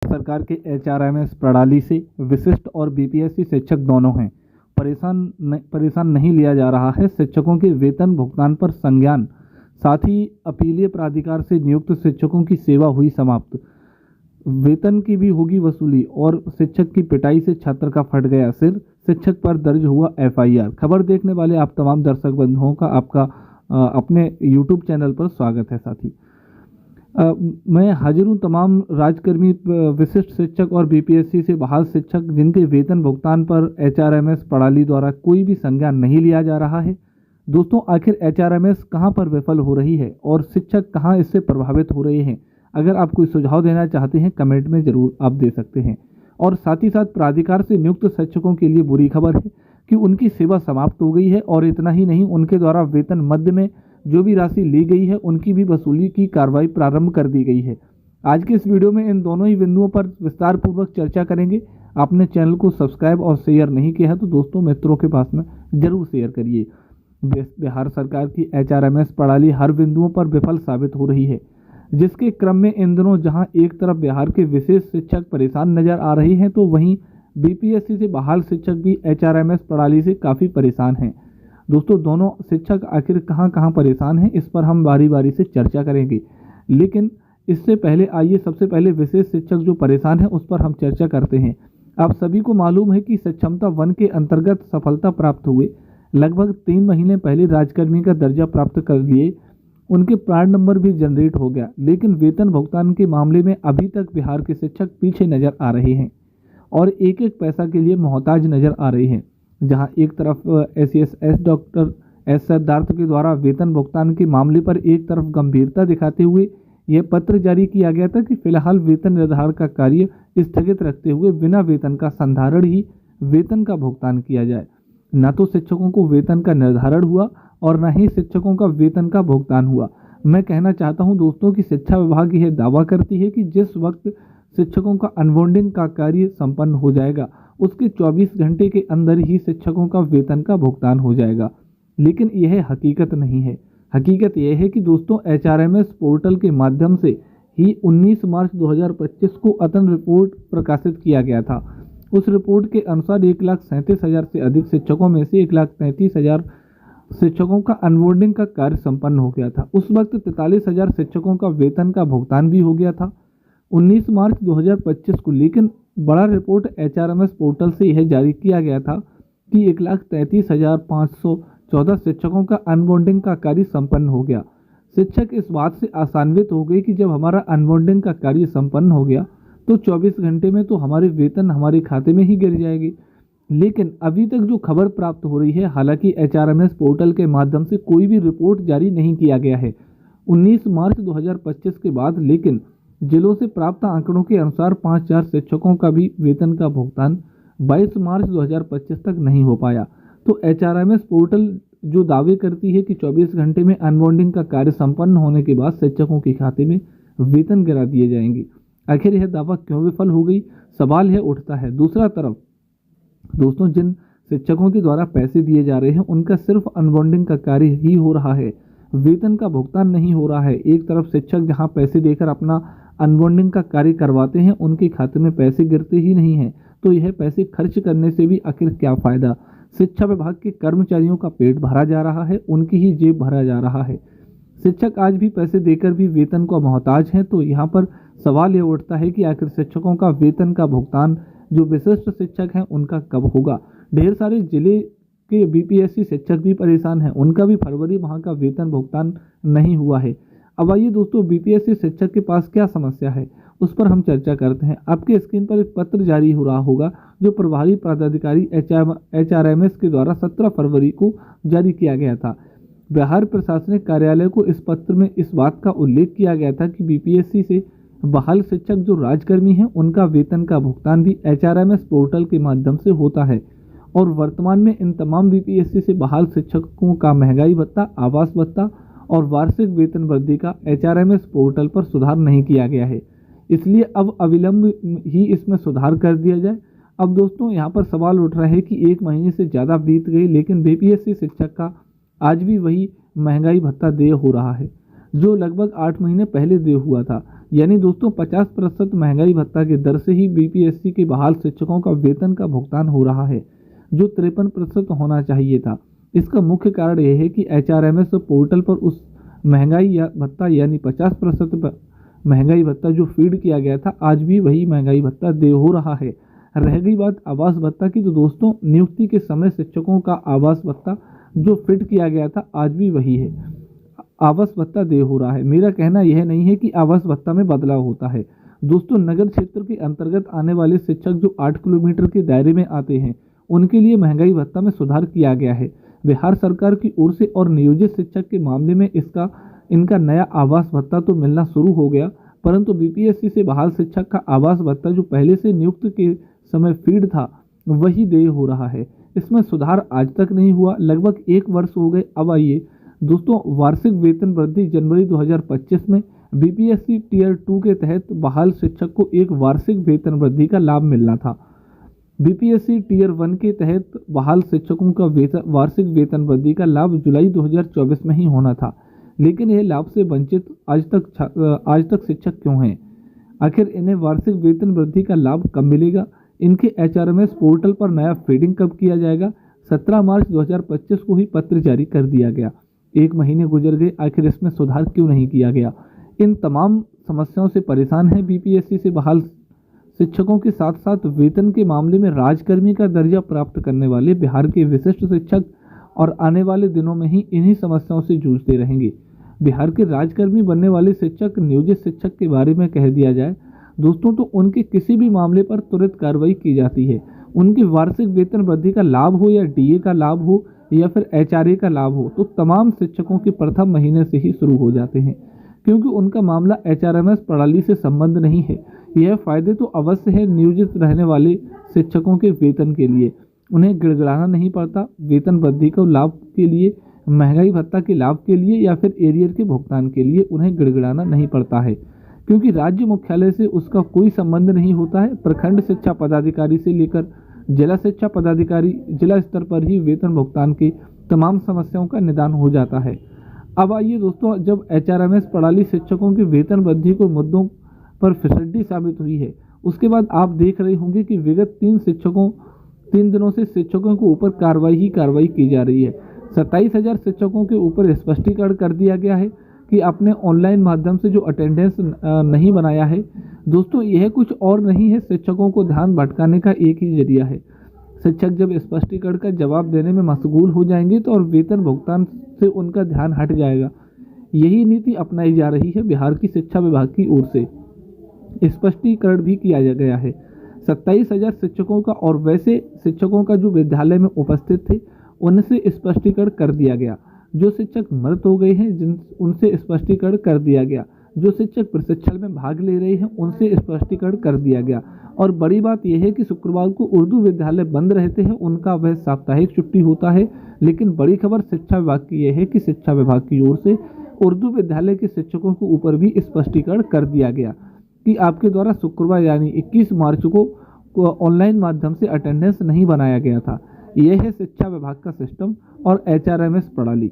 सरकार के एचआरएमएस प्रणाली से विशिष्ट और बीपीएससी शिक्षक दोनों हैं। परेशान नहीं लिया जा रहा है। शिक्षकों के वेतन भुगतान पर संज्ञान, साथ ही अपीलीय प्राधिकार से नियुक्त शिक्षकों की सेवा हुई समाप्त। वेतन की भी होगी वसूली और शिक्षक की पिटाई से छात्र का फट गया सिर, शिक्षक पर दर्ज हुआ एफआईआर। खबर देखने वाले आप तमाम दर्शक बंधुओं का आपका अपने यूट्यूब चैनल पर स्वागत है। साथी मैं हाजिर हूँ तमाम राज्यकर्मी, विशिष्ट शिक्षक और बीपीएससी से बहाल शिक्षक जिनके वेतन भुगतान पर एचआरएमएस प्रणाली द्वारा कोई भी संज्ञान नहीं लिया जा रहा है। दोस्तों, आखिर एचआरएमएस कहां पर विफल हो रही है और शिक्षक कहां इससे प्रभावित हो रहे हैं? अगर आप कोई सुझाव देना चाहते हैं कमेंट में ज़रूर आप दे सकते हैं। और साथ ही साथ प्राधिकार से नियुक्त शिक्षकों के लिए बुरी खबर है कि उनकी सेवा समाप्त हो गई है और इतना ही नहीं, उनके द्वारा वेतन मध्य में जो भी राशि ली गई है उनकी भी वसूली की कार्रवाई प्रारंभ कर दी गई है। आज के इस वीडियो में इन दोनों ही बिंदुओं पर विस्तार पूर्वक चर्चा करेंगे। आपने चैनल को सब्सक्राइब और शेयर नहीं किया है तो दोस्तों मित्रों के पास में जरूर शेयर करिए। बिहार सरकार की एचआरएमएस प्रणाली हर बिंदुओं पर विफल साबित हो रही है, जिसके क्रम में इन दिनों जहां एक तरफ बिहार के विशेष शिक्षक परेशान नजर आ रहे हैं तो वहीं बीपीएससी से बहाल शिक्षक भी एचआरएमएस प्रणाली से काफ़ी परेशान हैं। दोस्तों, दोनों शिक्षक आखिर कहां परेशान हैं, इस पर हम बारी बारी से चर्चा करेंगे। लेकिन इससे पहले आइए सबसे पहले विशेष शिक्षक जो परेशान हैं उस पर हम चर्चा करते हैं। आप सभी को मालूम है कि सक्षमता 1 के अंतर्गत सफलता प्राप्त हुए लगभग 3 महीने पहले राज्यकर्मी का दर्जा प्राप्त कर लिए, उनके प्राण नंबर भी जनरेट हो गया। लेकिन वेतन भुगतान के मामले में अभी तक बिहार के शिक्षक पीछे नजर आ रहे हैं और एक एक पैसा के लिए मोहताज नजर आ रहे हैं। जहां एक तरफ एसएस डॉक्टर एस सिद्धार्थ के द्वारा वेतन भुगतान के मामले पर एक तरफ गंभीरता दिखाते हुए यह पत्र जारी किया गया था कि फिलहाल वेतन निर्धारण का कार्य स्थगित रखते हुए बिना वेतन का संधारण ही वेतन का भुगतान किया जाए। न तो शिक्षकों को वेतन का निर्धारण हुआ और न ही शिक्षकों का वेतन का भुगतान हुआ। मैं कहना चाहता हूं दोस्तों कि शिक्षा विभाग यह दावा करती है कि जिस वक्त शिक्षकों का अनबॉन्डिंग का कार्य संपन्न हो जाएगा उसके 24 घंटे के अंदर ही शिक्षकों का वेतन का भुगतान हो जाएगा, लेकिन यह हकीकत नहीं है। हकीकत यह है कि दोस्तों एचआरएमएस पोर्टल के माध्यम से ही 19 मार्च 2025 को अतन रिपोर्ट प्रकाशित किया गया था। उस रिपोर्ट के अनुसार 1,37,000 से अधिक शिक्षकों में से 1,33,000 शिक्षकों का अनबोर्डिंग का कार्य संपन्न हो गया था। उस वक्त 43,000 शिक्षकों का वेतन का भुगतान भी हो गया था 19 मार्च 2025 को। लेकिन बड़ा रिपोर्ट एचआरएमएस पोर्टल से यह जारी किया गया था कि 1,33,514 शिक्षकों का अनबॉन्डिंग का कार्य संपन्न हो गया। शिक्षक इस बात से आशान्वित हो गए कि जब हमारा अनबॉन्डिंग का कार्य संपन्न हो गया तो 24 घंटे में तो हमारे वेतन हमारे खाते में ही गिर जाएगी। लेकिन अभी तक जो खबर प्राप्त हो रही है, हालांकि एचआरएमएस पोर्टल के माध्यम से कोई भी रिपोर्ट जारी नहीं किया गया है 19 मार्च 2025 के बाद, लेकिन जिलों से प्राप्त आंकड़ों के अनुसार 5,000 शिक्षकों का भी वेतन का भुगतान 22 मार्च 2025 तक नहीं हो पाया। तो एचआरएमएस पोर्टल जो दावे करती है कि 24 घंटे में अनबॉन्डिंग का कार्य संपन्न होने के बाद शिक्षकों के खाते में वेतन गिरा दिए जाएंगे, आखिर यह दावा क्यों विफल हो गई, सवाल यह उठता है। दूसरा तरफ दोस्तों, जिन शिक्षकों के द्वारा पैसे दिए जा रहे हैं उनका सिर्फ अनबॉन्डिंग का कार्य ही हो रहा है, वेतन का भुगतान नहीं हो रहा है। एक तरफ शिक्षक जहां पैसे देकर अपना अनबॉन्डिंग का कार्य करवाते हैं उनके खाते में पैसे गिरते ही नहीं हैं, तो यह पैसे खर्च करने से भी आखिर क्या फ़ायदा। शिक्षा विभाग के कर्मचारियों का पेट भरा जा रहा है, उनकी ही जेब भरा जा रहा है। शिक्षक आज भी पैसे देकर भी वेतन को मोहताज हैं। तो यहाँ पर सवाल ये उठता है कि आखिर शिक्षकों का वेतन का भुगतान जो विशिष्ट शिक्षक हैं उनका कब होगा। ढेर सारे जिले के बीपीएससी शिक्षक भी परेशान हैं, उनका भी फरवरी माह का वेतन भुगतान नहीं हुआ है। अब आइए दोस्तों, बीपीएससी शिक्षक के पास क्या समस्या है उस पर हम चर्चा करते हैं। आपके स्क्रीन पर एक पत्र जारी हो रहा होगा जो प्रभारी पदाधिकारी एचआरएमएस के द्वारा 17 फरवरी को जारी किया गया था। बिहार प्रशासनिक कार्यालय को इस पत्र में इस बात का उल्लेख किया गया था कि बीपीएससी से बहाल शिक्षक जो राज्यकर्मी हैं उनका वेतन का भुगतान भी एचआरएमएस पोर्टल के माध्यम से होता है और वर्तमान में इन तमाम बीपीएससी से बहाल शिक्षकों का महंगाई भत्ता, आवास भत्ता और वार्षिक वेतन वृद्धि का एचआरएमएस पोर्टल पर सुधार नहीं किया गया है, इसलिए अब अविलंब ही इसमें सुधार कर दिया जाए। अब दोस्तों, यहाँ पर सवाल उठ रहा है कि 1 महीने से ज़्यादा बीत गई लेकिन बीपीएससी शिक्षक का आज भी वही महंगाई भत्ता देय हो रहा है जो लगभग 8 महीने पहले देय हुआ था। यानी दोस्तों 50% महंगाई भत्ता की दर से ही बीपीएससी के बहाल शिक्षकों का वेतन का भुगतान हो रहा है, जो 53% होना चाहिए था। इसका मुख्य कारण यह है कि एचआरएमएस पोर्टल पर उस महंगाई या भत्ता यानी 50% महंगाई भत्ता जो फीड किया गया था, आज भी वही महंगाई भत्ता दे हो रहा है। रह गई बात आवास भत्ता की, तो दोस्तों नियुक्ति के समय शिक्षकों का आवास भत्ता जो फिट किया गया था, आज भी वही है, आवास भत्ता दे हो रहा है। मेरा कहना यह नहीं है कि आवास भत्ता में बदलाव होता है। दोस्तों नगर क्षेत्र के अंतर्गत आने वाले शिक्षक जो 8 किलोमीटर के दायरे में आते हैं, उनके लिए महंगाई भत्ता में सुधार किया गया है बिहार सरकार की ओर से। और नियोजित शिक्षक के मामले में इनका नया आवास भत्ता तो मिलना शुरू हो गया, परंतु बीपीएससी से बहाल शिक्षक का आवास भत्ता जो पहले से नियुक्त के समय फीड था, वही देय हो रहा है। इसमें सुधार आज तक नहीं हुआ, लगभग 1 वर्ष हो गए। अब आइए दोस्तों, वार्षिक वेतन वृद्धि जनवरी 2025 में बीपीएससी टीयर 2 के तहत बहाल शिक्षक को एक वार्षिक वेतन वृद्धि का लाभ मिलना था। बीपीएससी टीयर 1 के तहत बहाल शिक्षकों का वार्षिक वेतन वृद्धि का लाभ जुलाई 2024 में ही होना था, लेकिन यह लाभ से वंचित आज तक शिक्षक क्यों हैं? आखिर इन्हें वार्षिक वेतन वृद्धि का लाभ कब मिलेगा? इनके एचआरएमएस पोर्टल पर नया फीडिंग कब किया जाएगा? 17 मार्च 2025 को ही पत्र जारी कर दिया गया। 1 महीने गुजर गए, आखिर इसमें सुधार क्यों नहीं किया गया? इन तमाम समस्याओं से परेशान है बीपीएससी से बहाल शिक्षकों के साथ साथ वेतन के मामले में राजकर्मी का दर्जा प्राप्त करने वाले बिहार के विशिष्ट शिक्षक, और आने वाले दिनों में ही इन्हीं समस्याओं से जूझते रहेंगे। बिहार के राजकर्मी बनने वाले शिक्षक, नियोजित शिक्षक के बारे में कह दिया जाए दोस्तों, तो उनके किसी भी मामले पर तुरंत कार्रवाई की जाती है। उनकी वार्षिक वेतन वृद्धि का लाभ हो या डीए का लाभ हो या फिर एचआरए का लाभ हो, तो तमाम शिक्षकों के प्रथम महीने से ही शुरू हो जाते हैं, क्योंकि उनका मामला एचआरएमएस प्रणाली से संबंध नहीं है। यह फायदे तो अवश्य है नियोजित रहने वाले शिक्षकों के वेतन के लिए, उन्हें गिड़गिड़ाना नहीं पड़ता वेतन वृद्धि को लाभ के लिए, महंगाई भत्ता के लाभ के लिए या फिर एरियर के भुगतान के लिए उन्हें गिड़गिड़ाना नहीं पड़ता है, क्योंकि राज्य मुख्यालय से उसका कोई संबंध नहीं होता है। प्रखंड शिक्षा पदाधिकारी से लेकर जिला शिक्षा पदाधिकारी, जिला स्तर पर ही वेतन भुगतान की तमाम समस्याओं का निदान हो जाता है। अब आइए दोस्तों, जब एचआरएमएस प्रणाली शिक्षकों की वेतन वृद्धि को मुद्दों पर फिसड्डी साबित हुई है, उसके बाद आप देख रहे होंगे कि विगत 3 दिनों से शिक्षकों के ऊपर कार्रवाई की जा रही है। 27,000 शिक्षकों के ऊपर स्पष्टीकरण कर दिया गया है कि आपने ऑनलाइन माध्यम से जो अटेंडेंस नहीं बनाया है। दोस्तों यह कुछ और नहीं है, शिक्षकों को ध्यान भटकाने का एक ही जरिया है। शिक्षक जब स्पष्टीकरण का जवाब देने में मशगूल हो जाएंगे तो और वेतन भुगतान से उनका ध्यान हट जाएगा। यही नीति अपनाई जा रही है बिहार की शिक्षा विभाग की ओर से। स्पष्टीकरण भी किया गया है 27,000 शिक्षकों का, और वैसे शिक्षकों का जो विद्यालय में उपस्थित थे उनसे स्पष्टीकरण कर दिया गया। जो शिक्षक मृत हो गए हैं उनसे स्पष्टीकरण कर दिया गया। जो शिक्षक प्रशिक्षण में भाग ले रहे हैं उनसे स्पष्टीकरण कर दिया गया। और बड़ी बात यह है कि शुक्रवार को उर्दू विद्यालय बंद रहते हैं, उनका वह साप्ताहिक छुट्टी होता है। लेकिन बड़ी खबर शिक्षा विभाग की यह है कि शिक्षा विभाग की ओर से उर्दू विद्यालय के शिक्षकों के ऊपर भी स्पष्टीकरण कर दिया गया कि आपके द्वारा शुक्रवार यानी 21 मार्च को ऑनलाइन माध्यम से अटेंडेंस नहीं बनाया गया था। यह है शिक्षा विभाग का सिस्टम और एचआरएमएस प्रणाली।